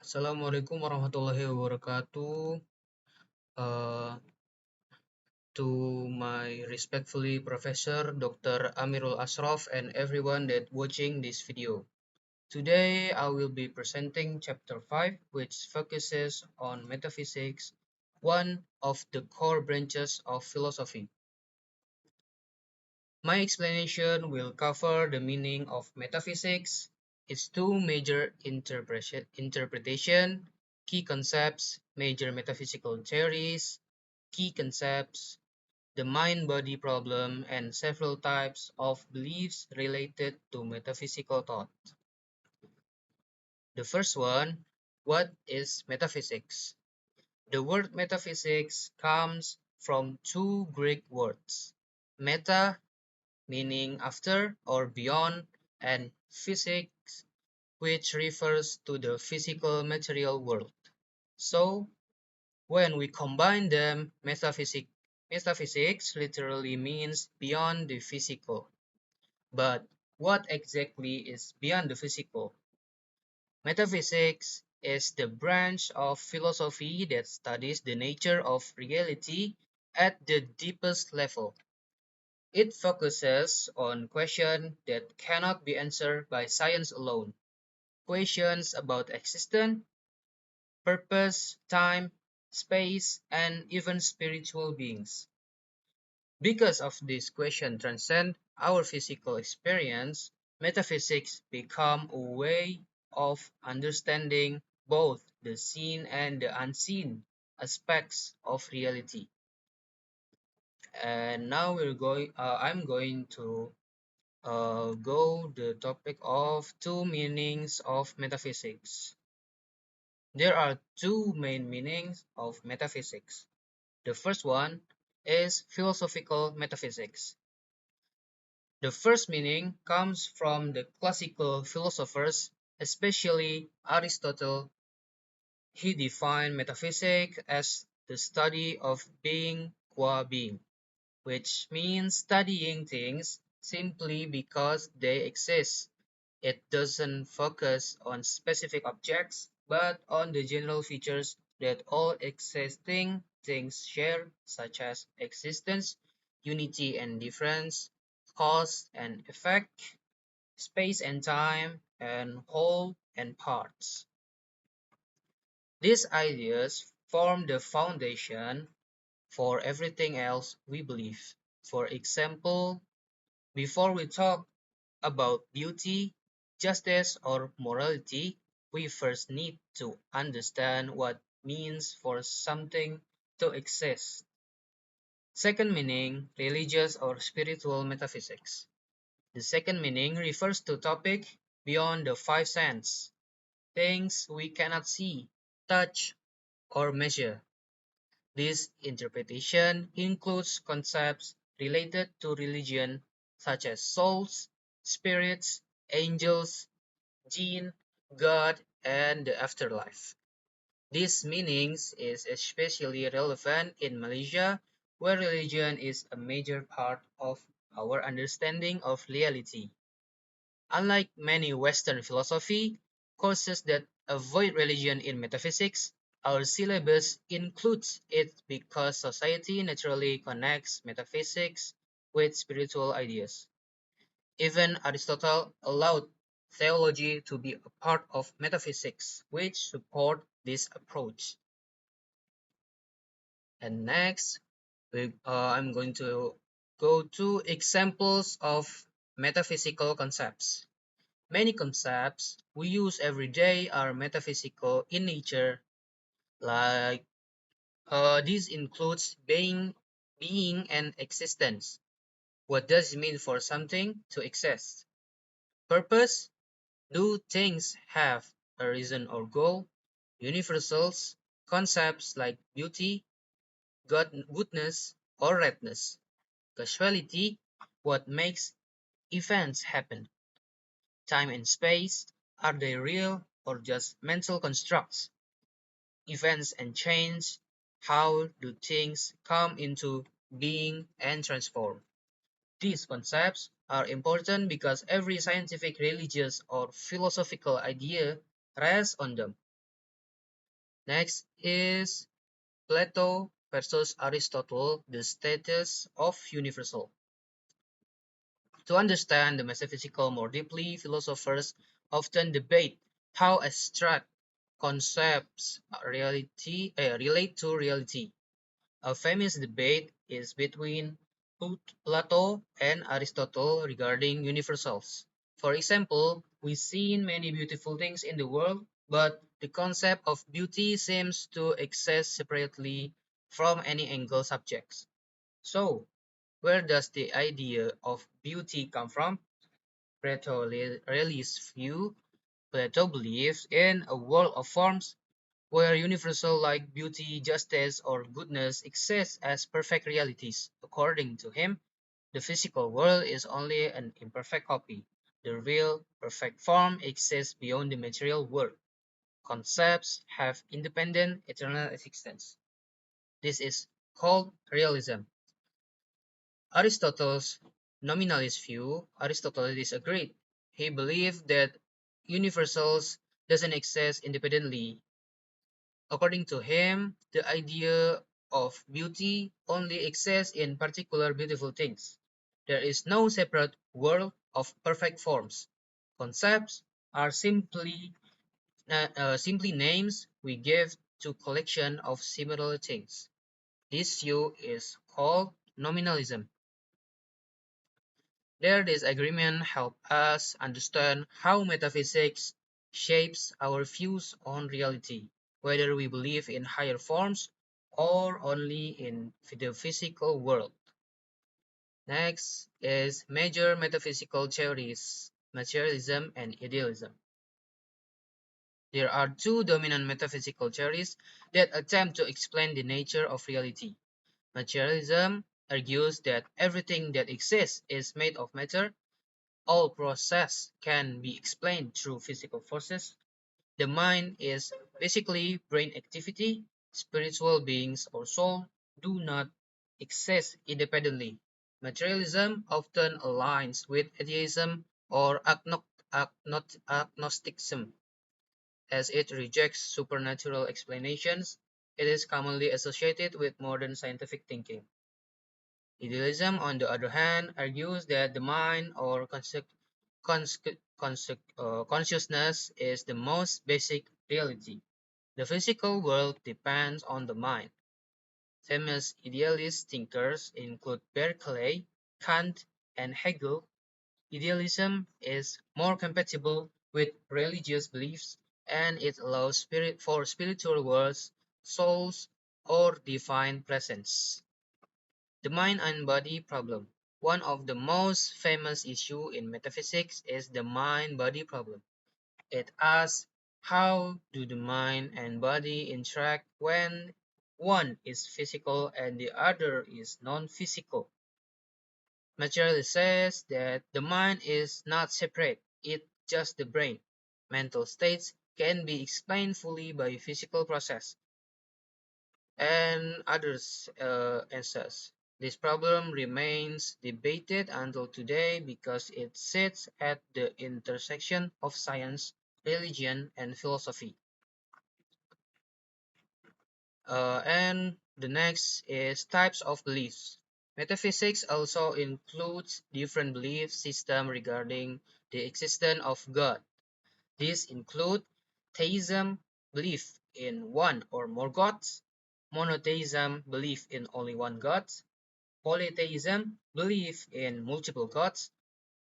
Assalamualaikum warahmatullahi wabarakatuh. Uh, to my respectfully Professor Dr. Amirul Ashraf and everyone that watching this video. Today I will be presenting chapter 5 which focuses on metaphysics, one of the core branches of philosophy. My explanation will cover the meaning of metaphysics, its two major interpretation, key concepts, major metaphysical theories, key concepts, the mind-body problem, and several types of beliefs related to metaphysical thought. The first one, what is metaphysics? The word metaphysics comes from two Greek words, meta, meaning after or beyond, and physics, which refers to the physical material world. So, when we combine them, metaphysics literally means beyond the physical. But what exactly is beyond the physical? Metaphysics is the branch of philosophy that studies the nature of reality at the deepest level. It focuses on questions that cannot be answered by science alone. Questions about existence, purpose, time, space, and even spiritual beings. Because of this question transcend our physical experience, metaphysics become a way of understanding both the seen and the unseen aspects of reality. And now I'm going to go the topic of two meanings of metaphysics. There are two main meanings of metaphysics. The first one is philosophical metaphysics. The first meaning comes from the classical philosophers, especially Aristotle. He defined metaphysics as the study of being qua being, which means studying things simply because they exist. It doesn't focus on specific objects, but on the general features that all existing things share, such as existence, unity and difference, cause and effect, space and time, and whole and parts. These ideas form the foundation for everything else we believe. For example, before we talk about beauty, justice, or morality, we first need to understand what means for something to exist. Second meaning, religious or spiritual metaphysics. The second meaning refers to topic beyond the five senses, things we cannot see, touch, or measure. This interpretation includes concepts related to religion such as souls, spirits, angels, jinn, God, and the afterlife. This meanings is especially relevant in Malaysia, where religion is a major part of our understanding of reality. Unlike many Western philosophy courses that avoid religion in metaphysics, our syllabus includes it because society naturally connects metaphysics with spiritual ideas. Even Aristotle allowed theology to be a part of metaphysics, which support this approach. And next, I'm going to go to examples of metaphysical concepts. Many concepts we use every day are metaphysical in nature, like this includes being and existence. What does it mean for something to exist? Purpose, do things have a reason or goal? Universals, concepts like beauty, goodness, or redness. Causality, what makes events happen. Time and space, are they real or just mental constructs? Events and change, how do things come into being and transform? These concepts are important because every scientific, religious, or philosophical idea rests on them. Next is Plato versus Aristotle, the status of universal. To understand the metaphysical more deeply, philosophers often debate how abstract concepts relate to reality. A famous debate is between Plato and Aristotle regarding universals. For example, we see many beautiful things in the world, but the concept of beauty seems to exist separately from any angle subjects. So, where does the idea of beauty come from? Plato's view. Plato believes in a world of forms where universal like beauty, justice, or goodness exist as perfect realities. According to him, the physical world is only an imperfect copy. The real, perfect form exists beyond the material world. Concepts have independent, eternal existence. This is called realism. Aristotle's nominalist view, Aristotle disagreed. He believed that universals doesn't exist independently. According to him, the idea of beauty only exists in particular beautiful things. There is no separate world of perfect forms. Concepts are simply names we give to collection of similar things. This view is called nominalism. Their disagreement help us understand how metaphysics shapes our views on reality, whether we believe in higher forms or only in the physical world. Next is major metaphysical theories, materialism and idealism. There are two dominant metaphysical theories that attempt to explain the nature of reality. Materialism argues that everything that exists is made of matter. All process can be explained through physical forces. The mind is basically brain activity. Spiritual beings or soul do not exist independently. Materialism often aligns with atheism or agnosticism, as it rejects supernatural explanations. It is commonly associated with modern scientific thinking. Idealism, on the other hand, argues that the mind or consciousness is the most basic reality. The physical world depends on the mind. Famous idealist thinkers include Berkeley, Kant, and Hegel. Idealism is more compatible with religious beliefs and it allows for spiritual worlds, souls, or divine presence. The mind and body problem. One of the most famous issues in metaphysics is the mind-body problem. It asks how do the mind and body interact when one is physical and the other is non-physical. Materialist says that the mind is not separate, it's just the brain. Mental states can be explained fully by physical process and others answers. This problem remains debated until today because it sits at the intersection of science, religion, and philosophy. And the next is types of beliefs. Metaphysics also includes different belief systems regarding the existence of God. These include theism, belief in one or more gods, monotheism, belief in only one god, polytheism, belief in multiple gods,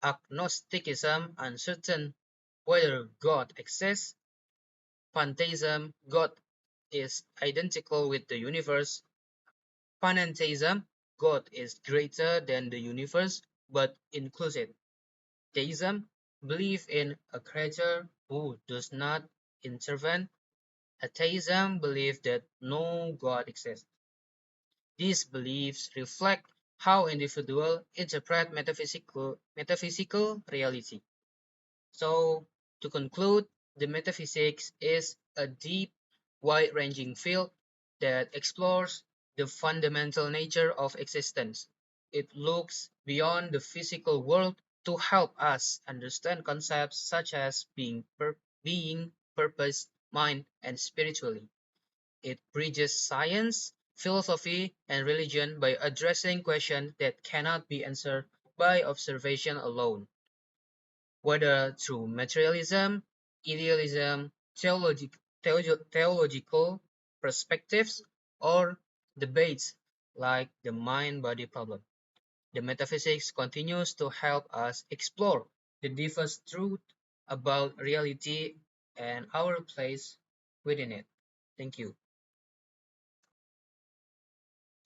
agnosticism, uncertain whether God exists, pantheism, God is identical with the universe, panentheism, God is greater than the universe but inclusive, theism, belief in a creator who does not intervene, atheism, belief that no God exists. These beliefs reflect how individuals interpret metaphysical reality. So, to conclude, the metaphysics is a deep, wide-ranging field that explores the fundamental nature of existence. It looks beyond the physical world to help us understand concepts such as being, purpose, mind, and spirituality. It bridges science, philosophy, and religion by addressing questions that cannot be answered by observation alone, whether through materialism, idealism, theological perspectives, or debates like the mind-body problem. The metaphysics continues to help us explore the deepest truth about reality and our place within it. Thank you.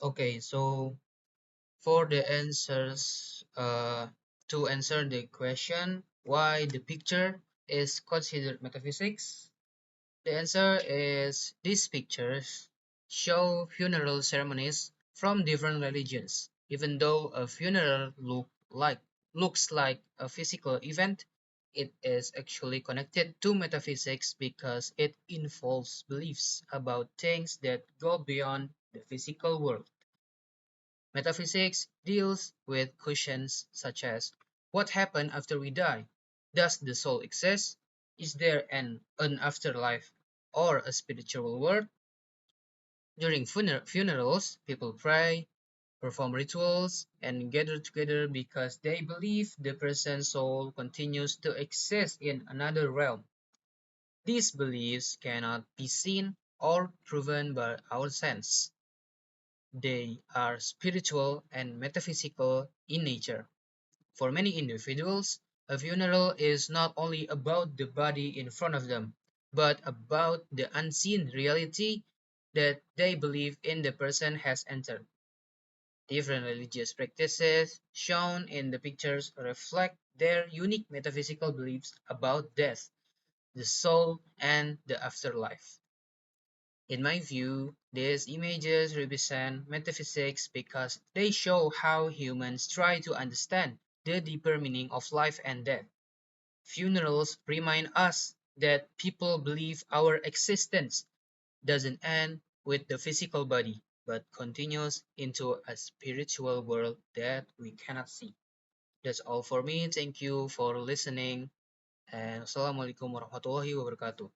Okay, so for the answers, to answer the question why the picture is considered metaphysics, the answer is these pictures show funeral ceremonies from different religions. Even though a funeral looks like a physical event, it is actually connected to metaphysics because it involves beliefs about things that go beyond the physical world. Metaphysics deals with questions such as what happens after we die? Does the soul exist? Is there an afterlife or a spiritual world? During funerals, people pray, perform rituals, and gather together because they believe the person's soul continues to exist in another realm. These beliefs cannot be seen or proven by our sense. They are spiritual and metaphysical in nature. For many individuals, a funeral is not only about the body in front of them, but about the unseen reality that they believe in the person has entered. Different religious practices shown in the pictures reflect their unique metaphysical beliefs about death, the soul, and the afterlife. In my view, these images represent metaphysics because they show how humans try to understand the deeper meaning of life and death. Funerals remind us that people believe our existence doesn't end with the physical body, but continues into a spiritual world that we cannot see. That's all for me. Thank you for listening. And Assalamualaikum warahmatullahi wabarakatuh.